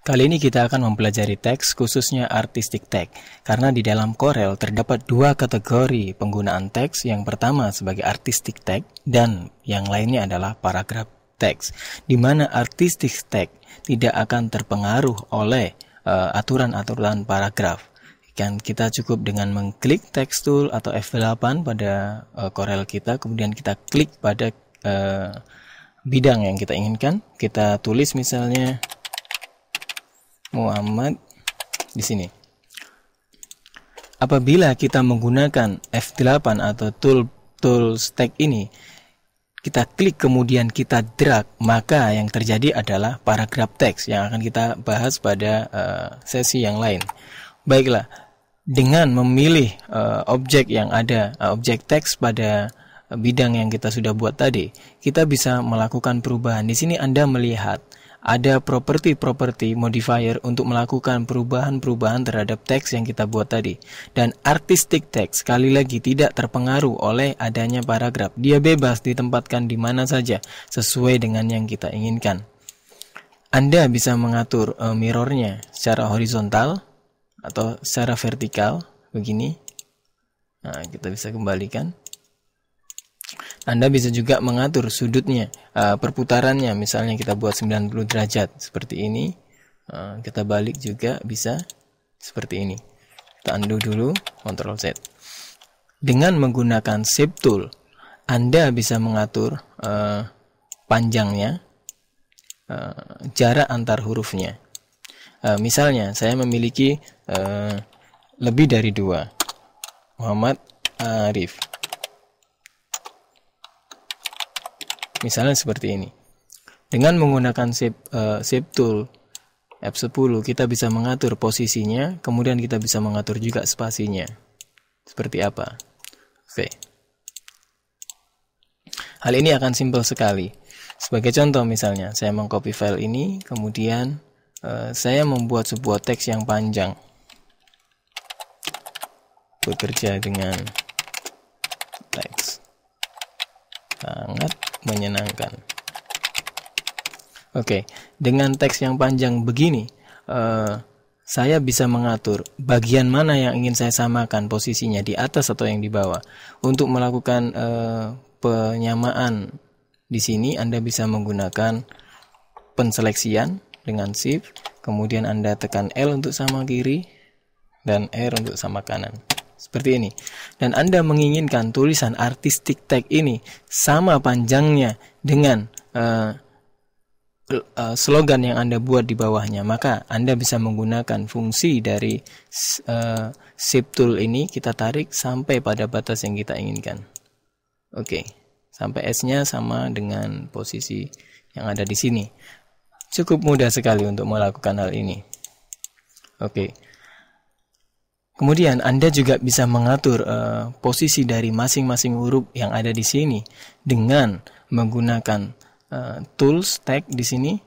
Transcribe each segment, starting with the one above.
Kali ini kita akan mempelajari teks, khususnya artistic tag. Karena di dalam Corel terdapat dua kategori penggunaan teks. Yang pertama sebagai artistic tag dan yang lainnya adalah paragraph teks. Di mana artistic tag tidak akan terpengaruh oleh aturan-aturan paragraf. Dan kita cukup dengan mengklik text tool atau F8 pada Corel kita, kemudian kita klik pada bidang yang kita inginkan. Kita tulis misalnya Muhammad di sini. Apabila kita menggunakan F8 atau tool tag ini, kita klik kemudian kita drag, maka yang terjadi adalah paragraph teks yang akan kita bahas pada sesi yang lain. Baiklah, dengan memilih objek yang ada, objek teks pada bidang yang kita sudah buat tadi, kita bisa melakukan perubahan. Di sini Anda melihat ada properti modifier untuk melakukan perubahan-perubahan terhadap teks yang kita buat tadi. Dan artistic text sekali lagi tidak terpengaruh oleh adanya paragraf. Dia bebas ditempatkan di mana saja sesuai dengan yang kita inginkan. Anda bisa mengatur mirrornya secara horizontal atau secara vertikal begini. Nah, kita bisa kembalikan. Anda bisa juga mengatur sudutnya, perputarannya, misalnya kita buat 90 derajat seperti ini. Kita balik juga bisa seperti ini. Kita undo dulu, Ctrl Z. Dengan menggunakan Shape Tool, Anda bisa mengatur panjangnya, jarak antar hurufnya. Misalnya saya memiliki lebih dari 2, Muhammad Arif. Misalnya seperti ini. Dengan menggunakan shape tool F10 kita bisa mengatur posisinya, kemudian kita bisa mengatur juga spasinya. Seperti apa? Oke. Hal ini akan simpel sekali. Sebagai contoh misalnya, saya mengcopy file ini, kemudian saya membuat sebuah teks yang panjang. Bekerja dengan teks sangat menyenangkan. Oke, dengan teks yang panjang begini, saya bisa mengatur bagian mana yang ingin saya samakan posisinya, di atas atau yang di bawah. Untuk melakukan penyamaan di sini, Anda bisa menggunakan penseleksian dengan Shift, kemudian Anda tekan L untuk sama kiri dan R untuk sama kanan. Seperti ini. Dan Anda menginginkan tulisan artistic tag ini sama panjangnya dengan slogan yang Anda buat di bawahnya, maka Anda bisa menggunakan fungsi dari Shape Tool ini, kita tarik sampai pada batas yang kita inginkan. Oke, sampai S-nya sama dengan posisi yang ada di sini. Cukup mudah sekali untuk melakukan hal ini. Oke. Kemudian Anda juga bisa mengatur posisi dari masing-masing huruf yang ada di sini dengan menggunakan tools tag di sini.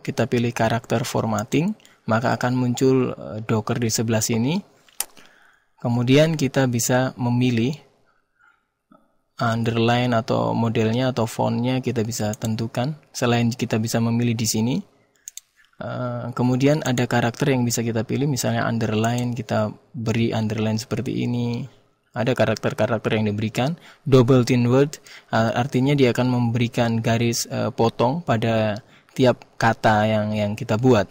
Kita pilih karakter formatting, maka akan muncul docker di sebelah sini. Kemudian kita bisa memilih underline atau modelnya atau fontnya, kita bisa tentukan. Selain kita bisa memilih di sini, kemudian ada karakter yang bisa kita pilih, misalnya underline, kita beri underline seperti ini. Ada karakter-karakter yang diberikan. Double thin word, artinya dia akan memberikan garis potong pada tiap kata yang kita buat.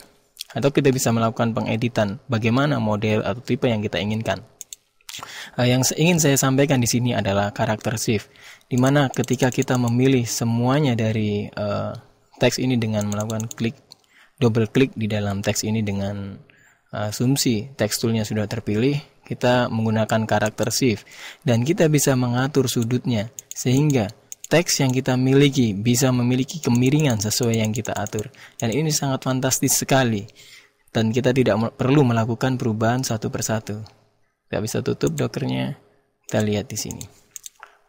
Atau kita bisa melakukan pengeditan bagaimana model atau tipe yang kita inginkan. Yang ingin saya sampaikan di sini adalah karakter shift, di mana ketika kita memilih semuanya dari teks ini dengan melakukan double klik di dalam teks ini dengan asumsi teksturnya sudah terpilih, kita menggunakan karakter shift dan kita bisa mengatur sudutnya sehingga teks yang kita miliki bisa memiliki kemiringan sesuai yang kita atur. Dan ini sangat fantastis sekali dan kita tidak perlu melakukan perubahan satu persatu. Kita bisa tutup dockernya, kita lihat di sini.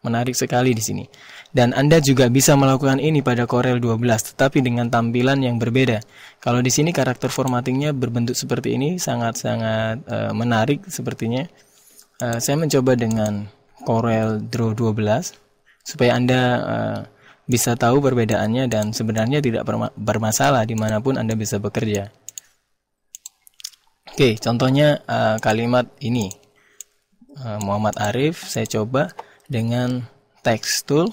Menarik sekali di sini. Dan Anda juga bisa melakukan ini pada Corel 12, tetapi dengan tampilan yang berbeda. Kalau di sini karakter formattingnya berbentuk seperti ini, sangat-sangat menarik sepertinya. Saya mencoba dengan Corel Draw 12 supaya Anda bisa tahu perbedaannya dan sebenarnya tidak bermasalah dimanapun Anda bisa bekerja. Oke, contohnya kalimat ini. Muhammad Arif, saya coba dengan text tool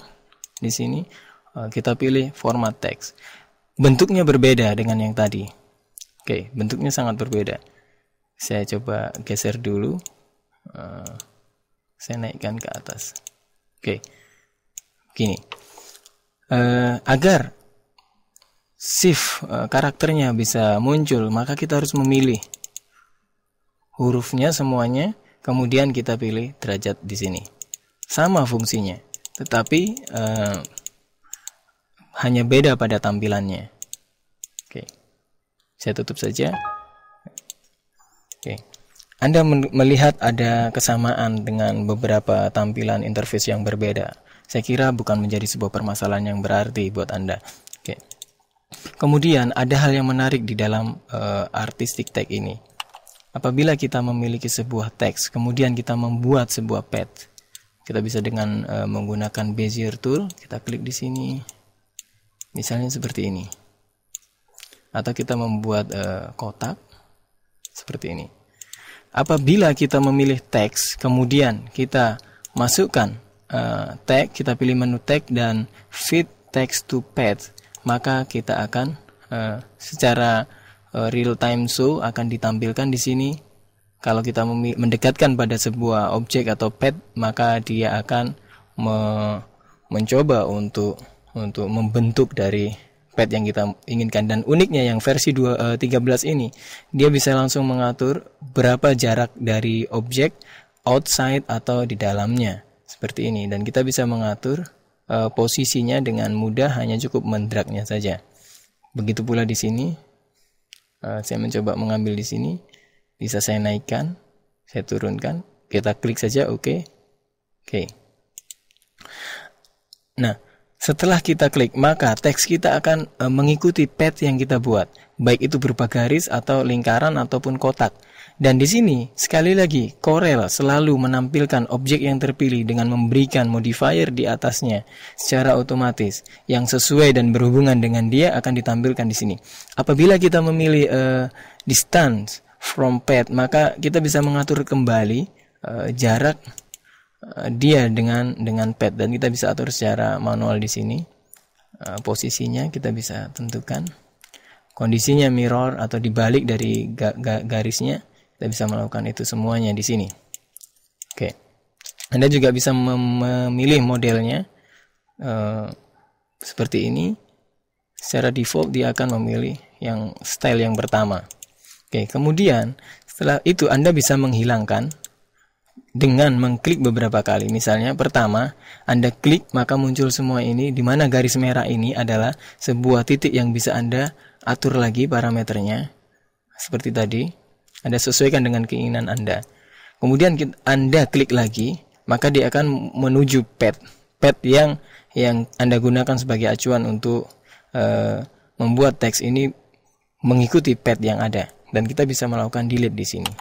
di sini. Kita pilih format text. Bentuknya berbeda dengan yang tadi. Oke, bentuknya sangat berbeda. Saya coba geser dulu. Saya naikkan ke atas. Oke, gini. Agar shift karakternya bisa muncul, maka kita harus memilih hurufnya semuanya, kemudian kita pilih derajat di sini. Sama fungsinya, tetapi hanya beda pada tampilannya. Oke, saya tutup saja. Oke, Anda melihat ada kesamaan dengan beberapa tampilan interface yang berbeda. Saya kira bukan menjadi sebuah permasalahan yang berarti buat Anda. Oke. Kemudian ada hal yang menarik di dalam artistic tag ini. Apabila kita memiliki sebuah teks, kemudian kita membuat sebuah path, kita bisa dengan menggunakan Bezier tool, kita klik di sini, misalnya seperti ini. Atau kita membuat kotak seperti ini. Apabila kita memilih teks, kemudian kita masukkan tag, kita pilih menu tag dan fit text to path, maka kita akan secara real time show akan ditampilkan di sini. Kalau kita mendekatkan pada sebuah objek atau path, maka dia akan mencoba untuk membentuk dari path yang kita inginkan. Dan uniknya yang versi 13 ini, dia bisa langsung mengatur berapa jarak dari objek outside atau di dalamnya seperti ini, dan kita bisa mengatur posisinya dengan mudah, hanya cukup mendragnya saja. Begitu pula di sini. Saya mencoba mengambil di sini, bisa saya naikkan, saya turunkan, kita klik saja oke. Nah, setelah kita klik, maka teks kita akan mengikuti path yang kita buat, baik itu berupa garis atau lingkaran ataupun kotak. Dan di sini sekali lagi Corel selalu menampilkan objek yang terpilih dengan memberikan modifier di atasnya secara otomatis yang sesuai dan berhubungan dengan dia akan ditampilkan di sini. Apabila kita memilih distance from path, maka kita bisa mengatur kembali jarak dia dengan path, dan kita bisa atur secara manual di sini. Posisinya kita bisa tentukan, kondisinya mirror atau dibalik dari garisnya. Kita bisa melakukan itu semuanya di sini. Oke. Anda juga bisa memilih modelnya seperti ini. Secara default dia akan memilih yang style yang pertama. Oke, kemudian setelah itu Anda bisa menghilangkan dengan mengklik beberapa kali. Misalnya pertama, Anda klik maka muncul semua ini, di mana garis merah ini adalah sebuah titik yang bisa Anda atur lagi parameternya. Seperti tadi, Anda sesuaikan dengan keinginan Anda. Kemudian Anda klik lagi, maka dia akan menuju path yang Anda gunakan sebagai acuan untuk membuat teks ini mengikuti path yang ada. Dan kita bisa melakukan delete di sini.